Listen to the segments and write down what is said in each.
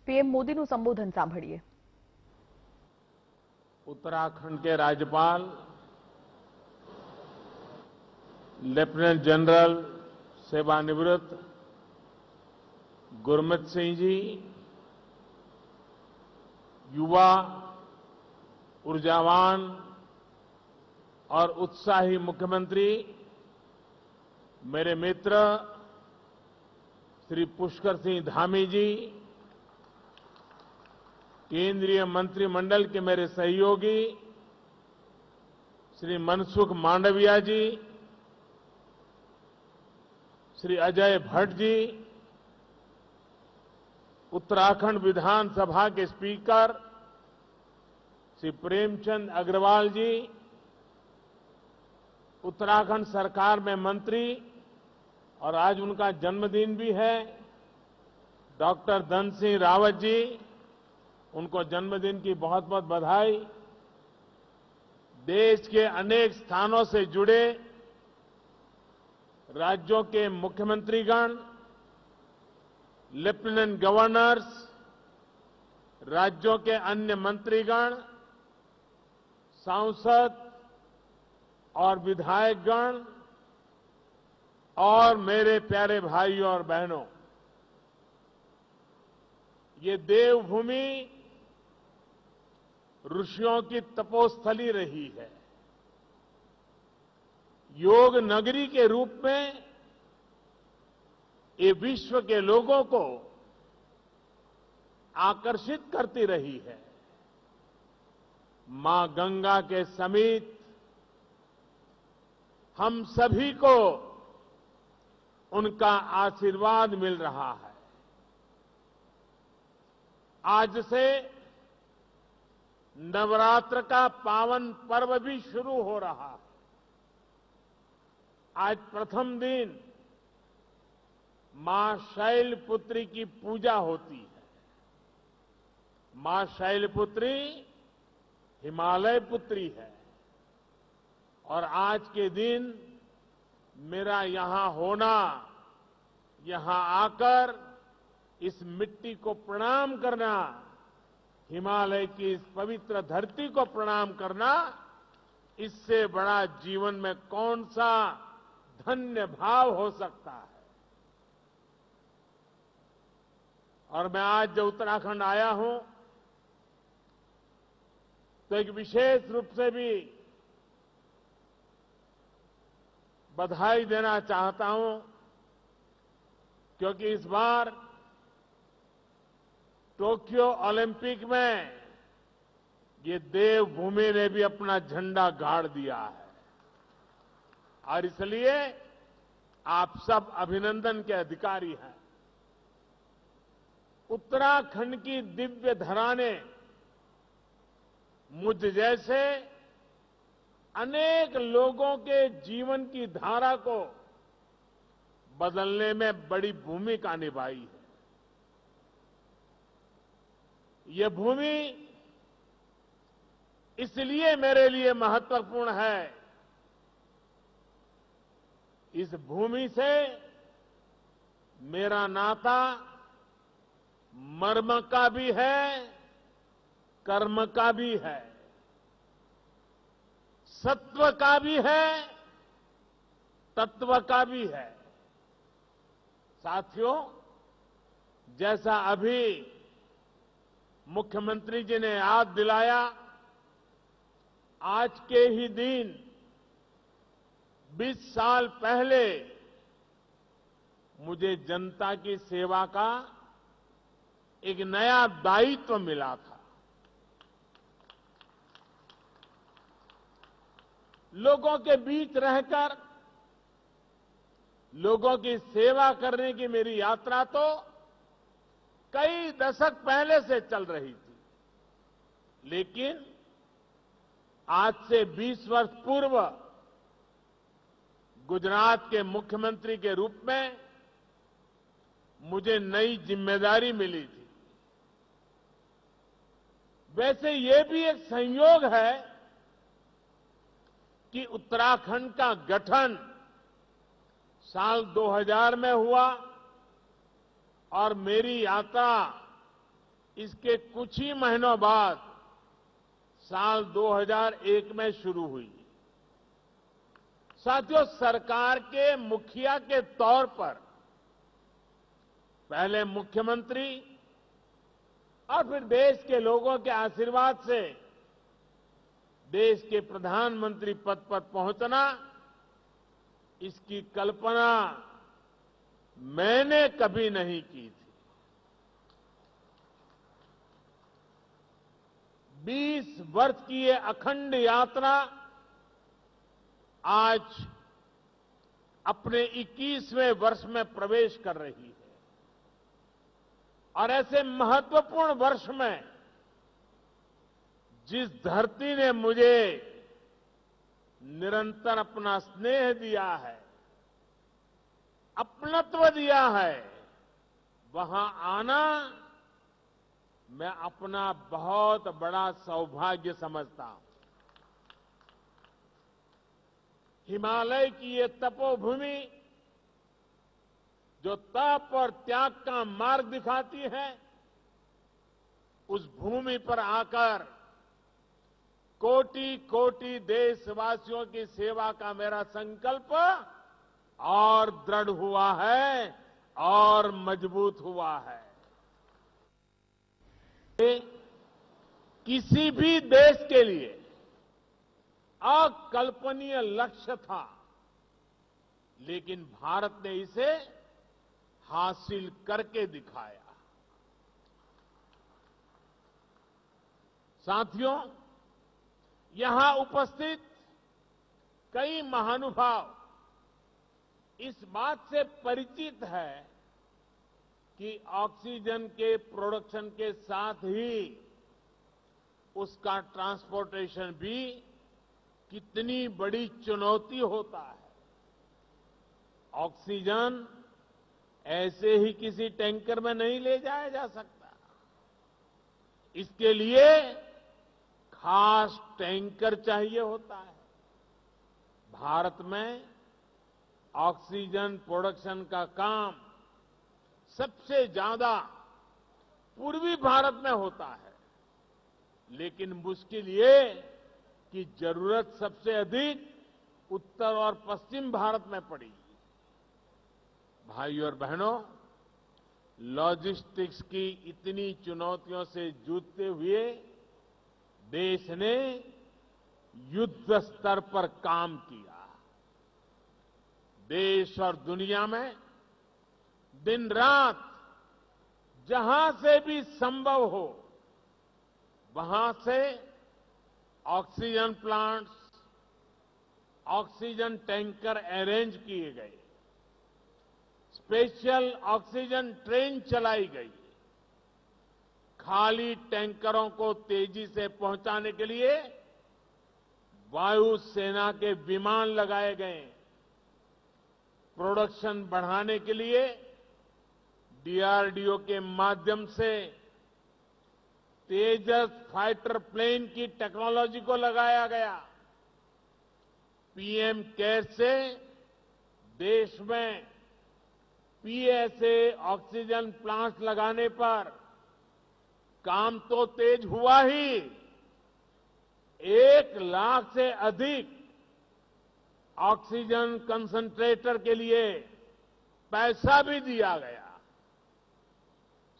PM મોદીનું સંબોધન સાંભળીએ। उत्तराखंड के राज्यपाल लेफ्टिनेंट जनरल सेवानिवृत्त गुरमीत सिंह जी, युवा, ऊर्जावान और उत्साही मुख्यमंत्री मेरे मित्र श्री पुष्कर सिंह धामी जी, केंद्रीय मंत्रिमंडल के मेरे सहयोगी श्री मनसुख मांडविया जी, श्री अजय भट्ट जी, उत्तराखंड विधानसभा के स्पीकर श्री प्रेमचंद अग्रवाल जी, उत्तराखंड सरकार में मंत्री और आज उनका जन्मदिन भी है डॉक्टर धन सिंह रावत जी, उनको जन्मदिन की बहुत बहुत बधाई। देश के अनेक स्थानों से जुड़े राज्यों के मुख्यमंत्रीगण, लेफ्टिनेंट गवर्नर्स, राज्यों के अन्य मंत्रीगण, सांसद और विधायकगण और मेरे प्यारे भाइयों और बहनों, ये देवभूमि ऋषियों की तपोस्थली रही है। योग नगरी के रूप में ये विश्व के लोगों को आकर्षित करती रही है। मां गंगा के समीप हम सभी को उनका आशीर्वाद मिल रहा है। आज से नवरात्र का पावन पर्व भी शुरू हो रहा है। आज प्रथम दिन मां शैलपुत्री की पूजा होती है। मां शैलपुत्री हिमालय पुत्री है और आज के दिन मेरा यहां होना, यहां आकर इस मिट्टी को प्रणाम करना, हिमालय की इस पवित्र धरती को प्रणाम करना, इससे बड़ा जीवन में कौन सा धन्य भाव हो सकता है। और मैं आज जब उत्तराखंड आया हूं तो एक विशेष रूप से भी बधाई देना चाहता हूं, क्योंकि इस बार टोक्यो ओलंपिक में ये देवभूमि ने भी अपना झंडा गाड़ दिया है और इसलिए आप सब अभिनंदन के अधिकारी हैं। उत्तराखंड की दिव्य धरा ने मुझ जैसे अनेक लोगों के जीवन की धारा को बदलने में बड़ी भूमिका निभाई है। यह भूमि इसलिए मेरे लिए महत्वपूर्ण है, इस भूमि से मेरा नाता मर्म का भी है, कर्म का भी है, सत्व का भी है, तत्व का भी है। साथियों, जैसा अभी मुख्यमंत्री जी ने याद दिलाया, आज के ही दिन 20 साल पहले मुझे जनता की सेवा का एक नया दायित्व मिला था। लोगों के बीच रहकर लोगों की सेवा करने की मेरी यात्रा तो कई दशक पहले से चल रही थी, लेकिन आज से 20 वर्ष पूर्व गुजरात के मुख्यमंत्री के रूप में मुझे नई जिम्मेदारी मिली थी। वैसे ये भी एक संयोग है कि उत्तराखंड का गठन साल 2000 में हुआ और मेरी यात्रा इसके कुछ ही महीनों बाद साल 2001 में शुरू हुई। साथियों, सरकार के मुखिया के तौर पर पहले मुख्यमंत्री और फिर देश के लोगों के आशीर्वाद से देश के प्रधानमंत्री पद पर पहुंचना, इसकी कल्पना मैंने कभी नहीं की थी। 20 वर्ष की ये अखंड यात्रा आज अपने 21वें वर्ष में प्रवेश कर रही है और ऐसे महत्वपूर्ण वर्ष में जिस धरती ने मुझे निरंतर अपना स्नेह दिया है, अपनत्व दिया है, वहां आना मैं अपना बहुत बड़ा सौभाग्य समझता हूं। हिमालय की ये तपोभूमि जो तप और त्याग का मार्ग दिखाती है, उस भूमि पर आकर कोटि कोटि देशवासियों की सेवा का मेरा संकल्प और दृढ़ हुआ है और मजबूत हुआ है। किसी भी देश के लिए अकल्पनीय लक्ष्य था, लेकिन भारत ने इसे हासिल करके दिखाया। साथियों, यहां उपस्थित कई महानुभाव इस बात से परिचित है कि ऑक्सीजन के प्रोडक्शन के साथ ही उसका ट्रांसपोर्टेशन भी कितनी बड़ी चुनौती होता है। ऑक्सीजन ऐसे ही किसी टैंकर में नहीं ले जाया जा सकता। इसके लिए खास टैंकर चाहिए होता है। भारत में ऑक्सीजन प्रोडक्शन का काम सबसे ज्यादा पूर्वी भारत में होता है, लेकिन मुश्किल ये कि जरूरत सबसे अधिक उत्तर और पश्चिम भारत में पड़ी। भाइयों और बहनों, लॉजिस्टिक्स की इतनी चुनौतियों से जूझते हुए देश ने युद्ध स्तर पर काम किया। देश और दुनिया में दिन रात जहां से भी संभव हो वहां से oxygen plants, oxygen tanker arrange किए गए, स्पेशल ऑक्सीजन ट्रेन चलाई गई, खाली टैंकरों को तेजी से पहुंचाने के लिए वायुसेना के विमान लगाए गए, प्रोडक्शन बढ़ाने के लिए डीआरडीओ के माध्यम से तेजस फाइटर प्लेन की टेक्नोलॉजी को लगाया गया। पीएम केयर से देश में पीएसए ऑक्सीजन प्लांट लगाने पर काम तो तेज हुआ ही, 1 लाख से अधिक ऑक्सीजन कंसंट्रेटर के लिए पैसा भी दिया गया।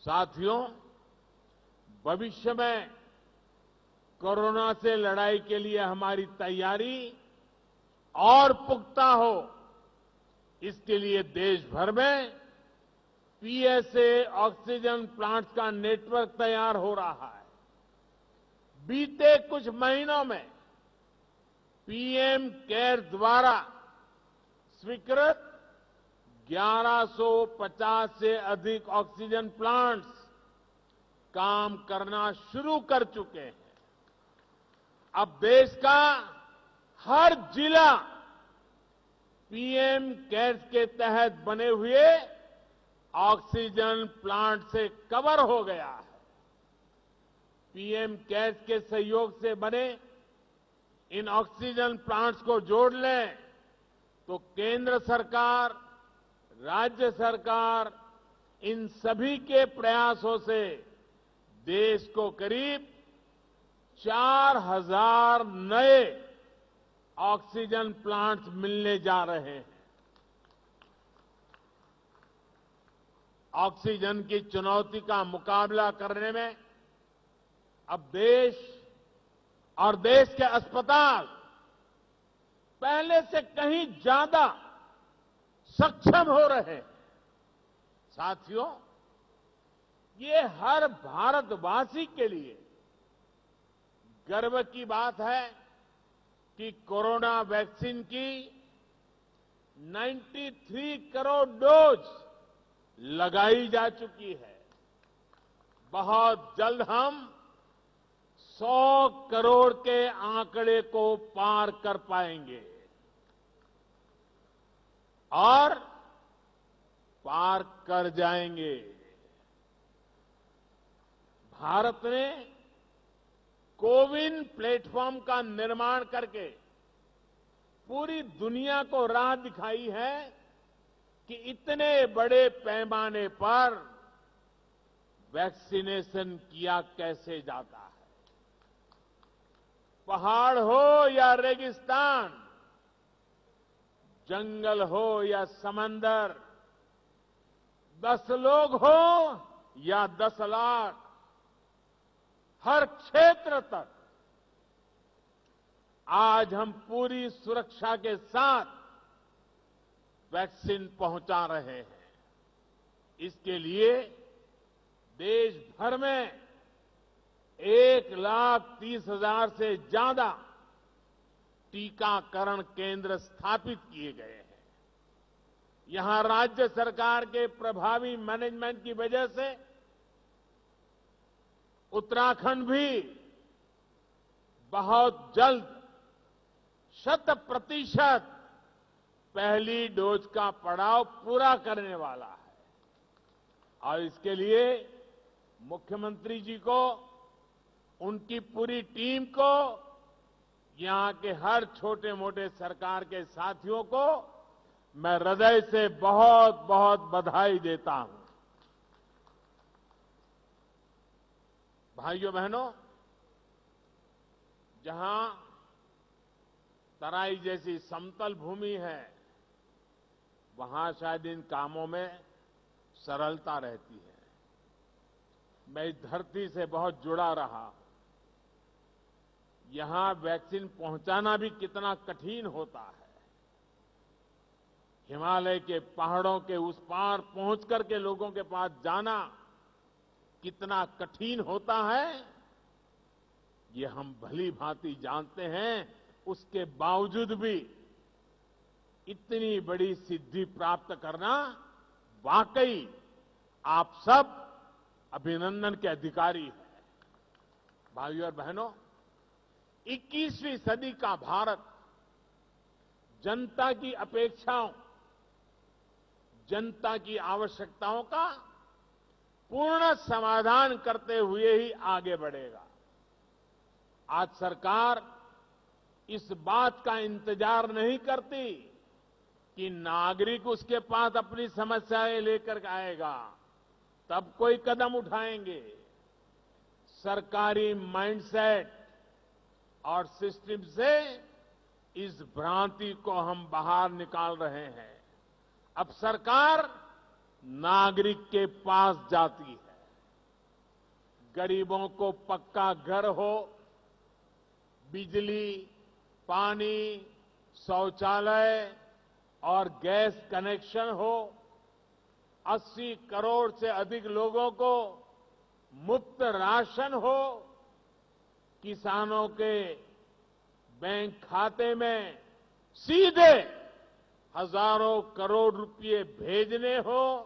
साथियों, भविष्य में कोरोना से लड़ाई के लिए हमारी तैयारी और पुख्ता हो, इसके लिए देश भर में पीएसए ऑक्सीजन प्लांट्स का नेटवर्क तैयार हो रहा है। बीते कुछ महीनों में पीएम केयर द्वारा स्वीकृत 1150 से अधिक ऑक्सीजन प्लांट्स काम करना शुरू कर चुके हैं। अब देश का हर जिला पीएम केयर्स के तहत बने हुए ऑक्सीजन प्लांट से कवर हो गया है। पीएम केयर्स के सहयोग से बने इन ऑक्सीजन प्लांट्स को जोड़ लें तो केंद्र सरकार, राज्य सरकार, इन सभी के प्रयासों से देश को करीब 4,000 नए ऑक्सीजन प्लांट्स मिलने जा रहे हैं। ऑक्सीजन की चुनौती का मुकाबला करने में अब देश और देश के अस्पताल पहले से कहीं ज्यादा सक्षम हो रहे हैं। साथियों, ये हर भारतवासी के लिए गर्व की बात है कि कोरोना वैक्सीन की 93 करोड़ डोज लगाई जा चुकी है। बहुत जल्द हम 100 करोड़ के आंकड़े को पार कर पाएंगे और पार कर जाएंगे। भारत ने कोविन प्लेटफॉर्म का निर्माण करके पूरी दुनिया को राह दिखाई है कि इतने बड़े पैमाने पर वैक्सीनेशन किया कैसे जाता है। पहाड़ हो या रेगिस्तान, जंगल हो या समंदर, 10 लोग हो या 10 लाख, हर क्षेत्र तक आज हम पूरी सुरक्षा के साथ वैक्सीन पहुंचा रहे हैं। इसके लिए देश भर में 1,30,000 से ज्यादा टीकाकरण केंद्र स्थापित किए गए हैं। यहां राज्य सरकार के प्रभावी मैनेजमेंट की वजह से उत्तराखंड भी बहुत जल्द 100% पहली डोज का पड़ाव पूरा करने वाला है और इसके लिए मुख्यमंत्री जी को, उनकी पूरी टीम को, यहां के हर छोटे मोटे सरकार के साथियों को मैं हृदय से बहुत बहुत बधाई देता हूं। भाइयों बहनों, जहां तराई जैसी समतल भूमि है, वहां शायद इन कामों में सरलता रहती है। मैं इस धरती से बहुत जुड़ा रहा हूं। यहां वैक्सीन पहुंचाना भी कितना कठिन होता है। हिमालय के पहाड़ों के उस पार पहुंच करके लोगों के पास जाना कितना कठिन होता है, ये हम भली भांति जानते हैं। उसके बावजूद भी इतनी बड़ी सिद्धि प्राप्त करना वाकई आप सब अभिनंदन के अधिकारी हैं। भाइयों और बहनों, 21वीं सदी का भारत जनता की अपेक्षाओं, जनता की आवश्यकताओं का पूर्ण समाधान करते हुए ही आगे बढ़ेगा। आज सरकार इस बात का इंतजार नहीं करती कि नागरिक उसके पास अपनी समस्याएं लेकर आएगा तब कोई कदम उठाएंगे। सरकारी माइंडसेट और सिस्टम से इस भ्रांति को हम बाहर निकाल रहे हैं। अब सरकार नागरिक के पास जाती है। गरीबों को पक्का घर हो, बिजली, पानी, शौचालय और गैस कनेक्शन हो, 80 करोड़ से अधिक लोगों को मुफ्त राशन हो, किसानों के बैंक खाते में सीधे हजारों करोड़ रुपए भेजने हो,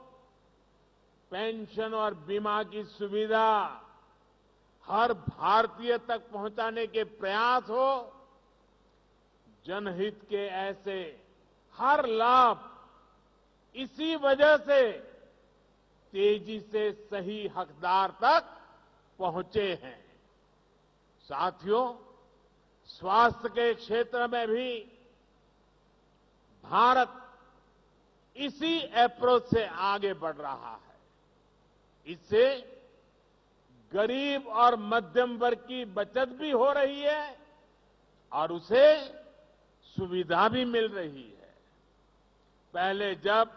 पेंशन और बीमा की सुविधा हर भारतीय तक पहुंचाने के प्रयास हो, जनहित के ऐसे हर लाभ इसी वजह से तेजी से सही हकदार तक पहुंचे हैं। साथियों, स्वास्थ्य के क्षेत्र में भी भारत इसी अप्रोच से आगे बढ़ रहा है। इससे गरीब और मध्यम वर्ग की बचत भी हो रही है और उसे सुविधा भी मिल रही है। पहले जब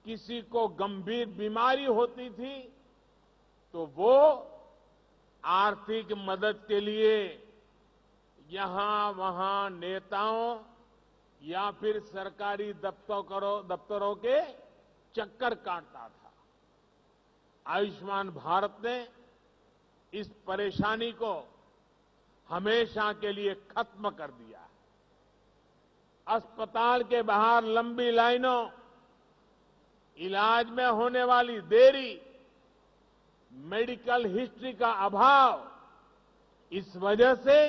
किसी को गंभीर बीमारी होती थी तो वो आर्थिक मदद के लिए यहां वहां नेताओं या फिर सरकारी दफ्तरों के चक्कर काटता था। आयुष्मान भारत ने इस परेशानी को हमेशा के लिए खत्म कर दिया है। अस्पताल के बाहर लंबी लाइनों, इलाज में होने वाली देरी, मेडिकल हिस्ट्री का अभाव, इस वजह से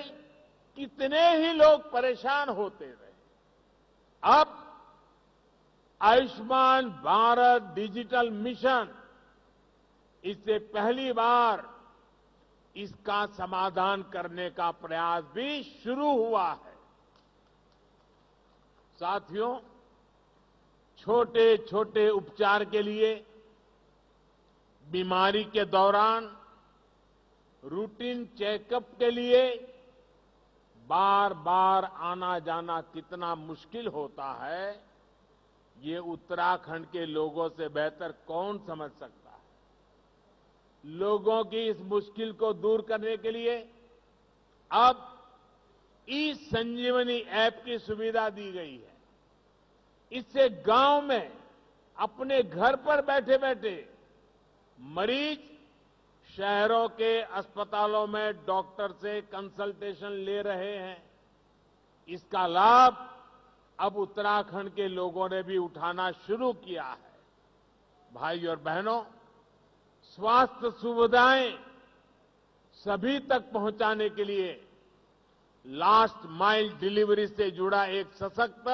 कितने ही लोग परेशान होते रहे। अब आयुष्मान भारत डिजिटल मिशन, इससे पहली बार इसका समाधान करने का प्रयास भी शुरू हुआ है। साथियों, छोटे छोटे उपचार के लिए बीमारी के दौरान रूटीन चेकअप के लिए बार बार आना जाना कितना मुश्किल होता है, ये उत्तराखंड के लोगों से बेहतर कौन समझ सकता है। लोगों की इस मुश्किल को दूर करने के लिए अब ई संजीवनी ऐप की सुविधा दी गई है। इससे गांव में अपने घर पर बैठे बैठे मरीज शहरों के अस्पतालों में डॉक्टर से कंसल्टेशन ले रहे हैं। इसका लाभ अब उत्तराखंड के लोगों ने भी उठाना शुरू किया है। भाई और बहनों, स्वास्थ्य सुविधाएं सभी तक पहुंचाने के लिए लास्ट माइल डिलीवरी से जुड़ा एक सशक्त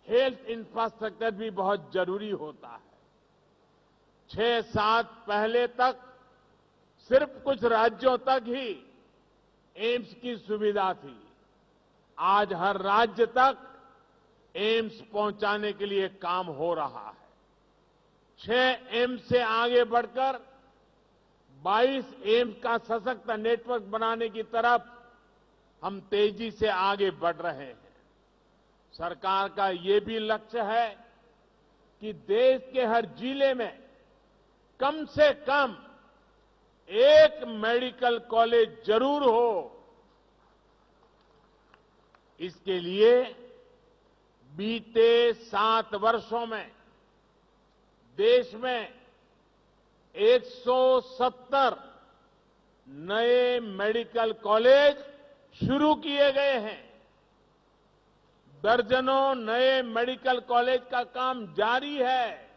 हेल्थ इंफ्रास्ट्रक्चर भी बहुत जरूरी होता है। 6-7 पहले तक सिर्फ कुछ राज्यों तक ही एम्स की सुविधा थी। आज हर राज्य तक एम्स पहुंचाने के लिए काम हो रहा है। 6 एम्स से आगे बढ़कर 22 एम्स का सशक्त नेटवर्क बनाने की तरफ हम तेजी से आगे बढ़ रहे हैं। सरकार का ये भी लक्ष्य है कि देश के हर जिले में कम से कम एक मेडिकल कॉलेज जरूर हो। इसके लिए बीते 7 वर्षों में देश में 170 नए मेडिकल कॉलेज शुरू किए गए हैं। दर्जनों नए मेडिकल कॉलेज का काम जारी है।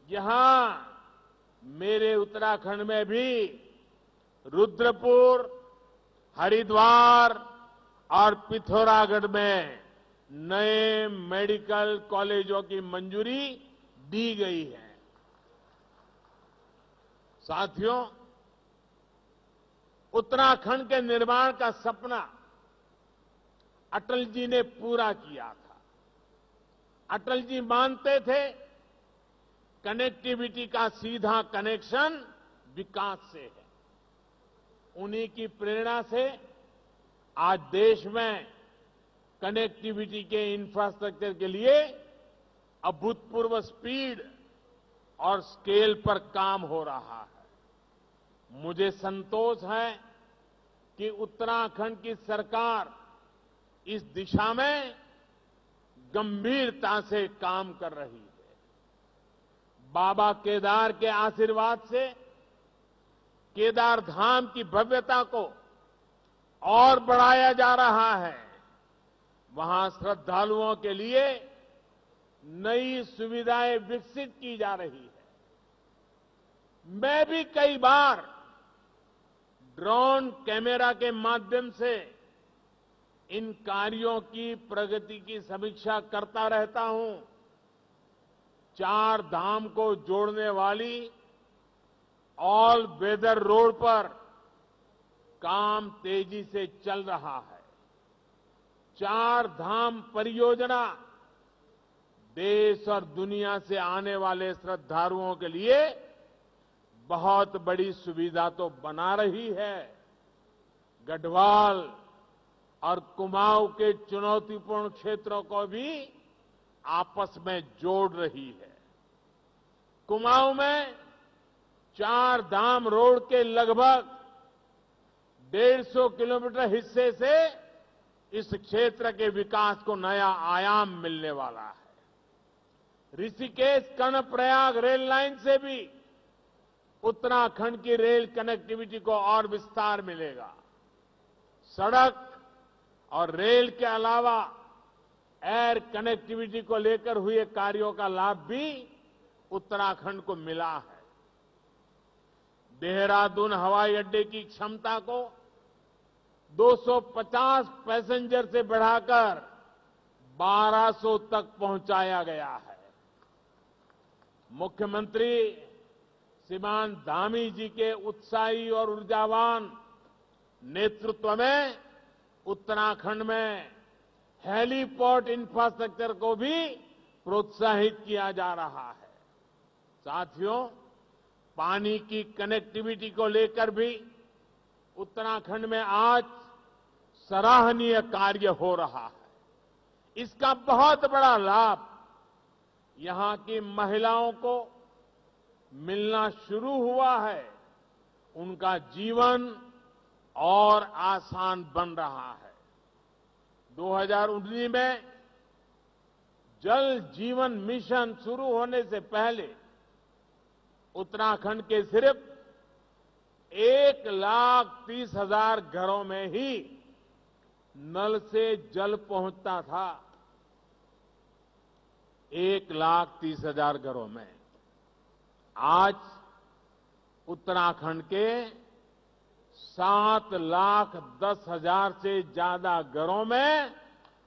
यहां मेरे उत्तराखंड में भी रुद्रपुर, हरिद्वार और पिथौरागढ़ में नए मेडिकल कॉलेजों की मंजूरी दी गई है। साथियों, उत्तराखंड के निर्माण का सपना अटल जी ने पूरा किया था। अटल जी मानते थे कनेक्टिविटी का सीधा कनेक्शन विकास से है। उन्हीं की प्रेरणा से आज देश में कनेक्टिविटी के इंफ्रास्ट्रक्चर के लिए अभूतपूर्व स्पीड और स्केल पर काम हो रहा है। मुझे संतोष है कि उत्तराखंड की सरकार इस दिशा में गंभीरता से काम कर रही है। बाबा केदार के आशीर्वाद से केदार धाम की भव्यता को और बढ़ाया जा रहा है। वहां श्रद्धालुओं के लिए नई सुविधाएं विकसित की जा रही है। मैं भी कई बार ड्रोन कैमरा के माध्यम से इन कार्यों की प्रगति की समीक्षा करता रहता हूं। 4 धाम को जोड़ने वाली ऑल वेदर रोड पर काम तेजी से चल रहा है। 4 धाम परियोजना देश और दुनिया से आने वाले श्रद्धालुओं के लिए बहुत बड़ी सुविधा तो बना रही है, गढ़वाल और कुमाऊं के चुनौतीपूर्ण क्षेत्रों को भी आपस में जोड़ रही है। कुमाऊं में 4 धाम रोड के लगभग 150 किलोमीटर हिस्से से इस क्षेत्र के विकास को नया आयाम मिलने वाला है। ऋषिकेश कर्णप्रयाग रेल लाइन से भी उत्तराखंड की रेल कनेक्टिविटी को और विस्तार मिलेगा। सड़क और रेल के अलावा एयर कनेक्टिविटी को लेकर हुए कार्यों का लाभ भी उत्तराखंड को मिला है। देहरादून हवाई अड्डे की क्षमता को 250 पैसेंजर से बढ़ाकर 1200 तक पहुंचाया गया है। मुख्यमंत्री श्रीमान धामी जी के उत्साही और ऊर्जावान नेतृत्व में उत्तराखंड में हेलीपोर्ट इंफ्रास्ट्रक्चर को भी प्रोत्साहित किया जा रहा है। साथियों, पानी की कनेक्टिविटी को लेकर भी उत्तराखंड में आज सराहनीय कार्य हो रहा है। इसका बहुत बड़ा लाभ यहां की महिलाओं को मिलना शुरू हुआ है। उनका जीवन और आसान बन रहा है। 2019 में जल जीवन मिशन शुरू होने से पहले उत्तराखंड के सिर्फ 1,30,000 घरों में ही नल से जल पहुंचता था। 1,30,000 घरों में। आज उत्तराखंड के 7,10,000 से ज्यादा घरों में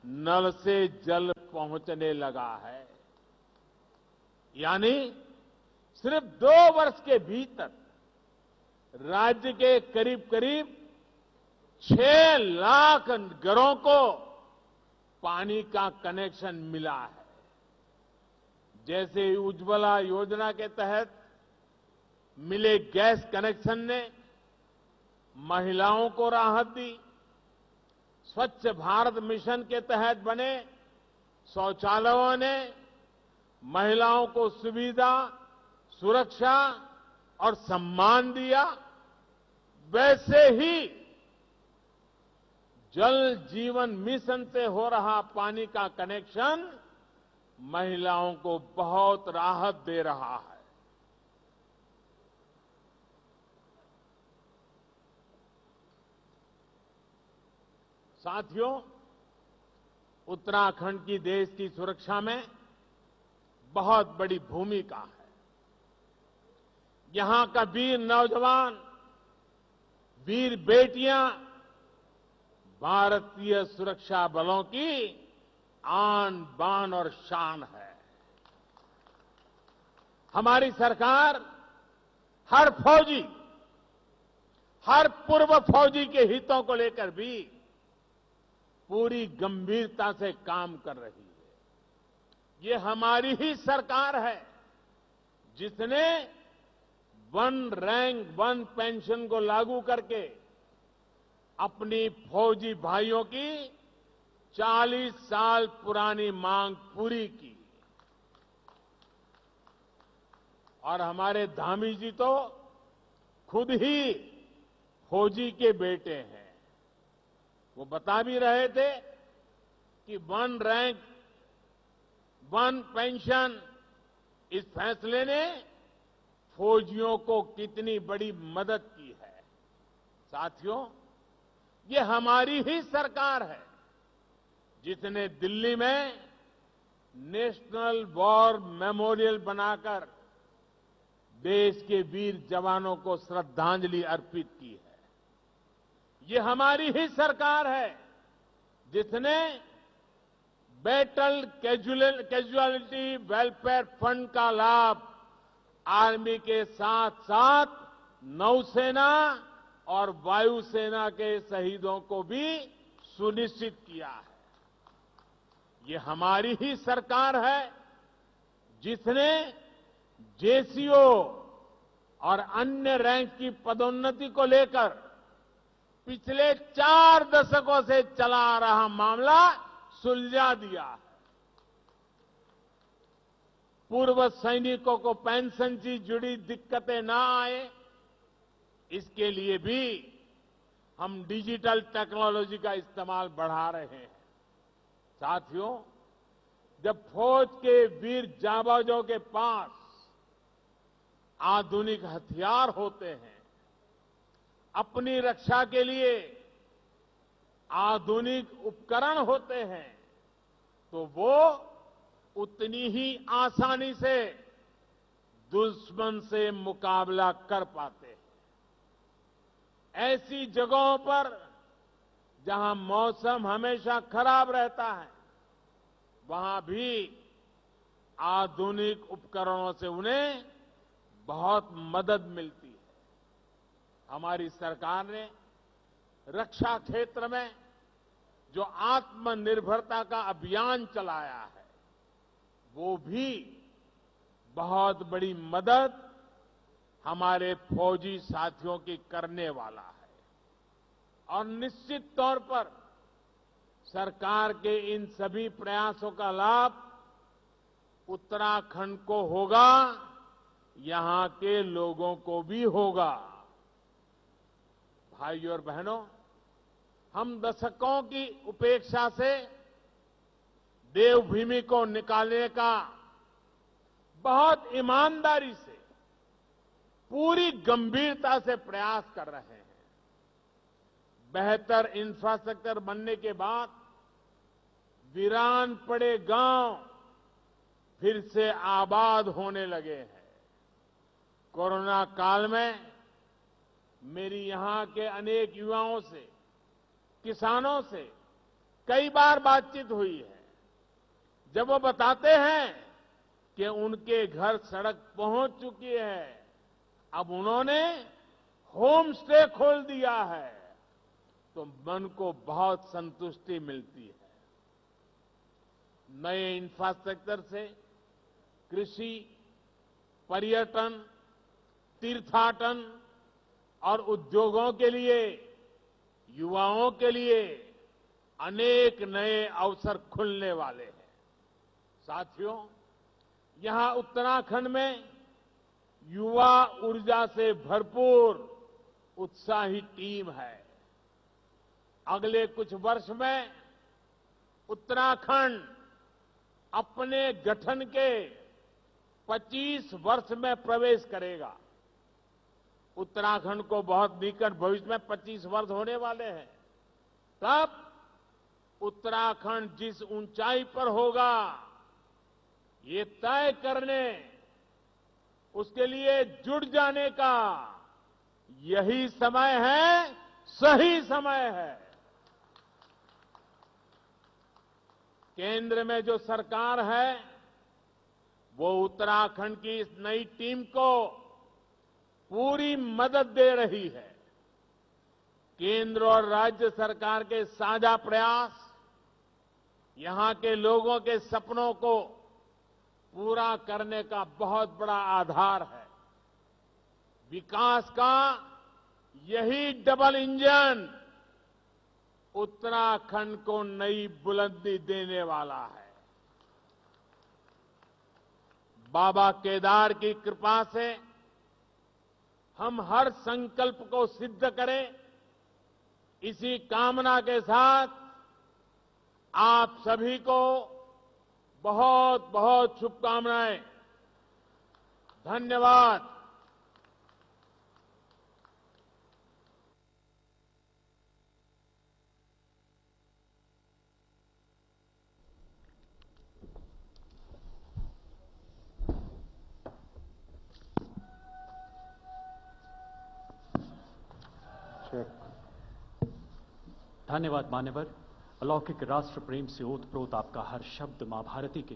नल से जल पहुंचने लगा है। यानी सिर्फ 2 वर्ष के भीतर राज्य के करीब करीब 6 लाख घरों को पानी का कनेक्शन मिला है। जैसे उज्ज्वला योजना के तहत मिले गैस कनेक्शन ने महिलाओं को राहत दी, स्वच्छ भारत मिशन के तहत बने शौचालयों ने महिलाओं को सुविधा, सुरक्षा और सम्मान दिया, वैसे ही जल जीवन मिशन से हो रहा पानी का कनेक्शन महिलाओं को बहुत राहत दे रहा है। साथियों, उत्तराखंड की देश की सुरक्षा में बहुत बड़ी भूमिका है। यहां का वीर नौजवान, वीर बेटियां भारतीय सुरक्षा बलों की आन बान और शान है। हमारी सरकार हर फौजी, हर पूर्व फौजी के हितों को लेकर भी पूरी गंभीरता से काम कर रही है। ये हमारी ही सरकार है जिसने 1 रैंक 1 पेंशन को लागू करके अपनी फौजी भाइयों की 40 साल पुरानी मांग पूरी की। और हमारे धामी जी तो खुद ही फौजी के बेटे हैं। वो बता भी रहे थे कि 1 रैंक 1 पेंशन, इस फैसले ने फौजियों को कितनी बड़ी मदद की है। साथियों, ये हमारी ही सरकार है जिसने दिल्ली में नेशनल वॉर मेमोरियल बनाकर देश के वीर जवानों को श्रद्धांजलि अर्पित की है। ये हमारी ही सरकार है जिसने बैटल कैजुअलिटी वेलफेयर फंड का लाभ आर्मी के साथ साथ नौसेना और वायुसेना के शहीदों को भी सुनिश्चित किया है। ये हमारी ही सरकार है जिसने जेसीओ और अन्य रैंक की पदोन्नति को लेकर पिछले 4 दशकों से चला आ रहा मामला सुलझा दिया है। पूर्व सैनिकों को पेंशन से जुड़ी दिक्कतें ना आए, इसके लिए भी हम डिजिटल टेक्नोलॉजी का इस्तेमाल बढ़ा रहे हैं। साथियों, जब फौज के वीर जाबाजों के पास आधुनिक हथियार होते हैं, अपनी रक्षा के लिए आधुनिक उपकरण होते हैं, तो वो उतनी ही आसानी से दुश्मन से मुकाबला कर पाते हैं। ऐसी जगहों पर जहां मौसम हमेशा खराब रहता है, वहां भी आधुनिक उपकरणों से उन्हें बहुत मदद मिलती है। हमारी सरकार ने रक्षा क्षेत्र में जो आत्मनिर्भरता का अभियान चलाया है, वो भी बहुत बड़ी मदद हमारे फौजी साथियों की करने वाला है। और निश्चित तौर पर सरकार के इन सभी प्रयासों का लाभ उत्तराखंड को होगा, यहां के लोगों को भी होगा। भाइयों और बहनों, हम दशकों की उपेक्षा से देवभूमि को निकालने का बहुत ईमानदारी से, पूरी गंभीरता से प्रयास कर रहे हैं। बेहतर इंफ्रास्ट्रक्चर बनने के बाद वीरान पड़े गांव फिर से आबाद होने लगे हैं। कोरोना काल में मेरी यहां के अनेक युवाओं से, किसानों से कई बार बातचीत हुई है। जब वो बताते हैं कि उनके घर सड़क पहुंच चुकी है, अब उन्होंने होम स्टे खोल दिया है, तो मन को बहुत संतुष्टि मिलती है। नए इंफ्रास्ट्रक्चर से कृषि, पर्यटन, तीर्थाटन और उद्योगों के लिए, युवाओं के लिए अनेक नए अवसर खुलने वाले हैं। साथियों, यहां उत्तराखंड में युवा ऊर्जा से भरपूर उत्साही टीम है। अगले कुछ वर्ष में उत्तराखंड अपने गठन के 25 वर्ष में प्रवेश करेगा। उत्तराखंड को बहुत निकट भविष्य में 25 वर्ष होने वाले हैं। तब उत्तराखंड जिस ऊंचाई पर होगा, ये तय करने, उसके लिए जुट जाने का यही समय है, सही समय है। केंद्र में जो सरकार है, वो उत्तराखंड की इस नई टीम को पूरी मदद दे रही है। केंद्र और राज्य सरकार के साझा प्रयास यहां के लोगों के सपनों को पूरा करने का बहुत बड़ा आधार है। विकास का यही डबल इंजन उत्तराखंड को नई बुलंदी देने वाला है। बाबा केदार की कृपा से हम हर संकल्प को सिद्ध करें, इसी कामना के साथ आप सभी को बहुत बहुत शुभकामनाएं। धन्यवाद। धन्यवाद मान्यवर। अलौकिक राष्ट्र प्रेम से ओतप्रोत आपका हर शब्द मां भारती के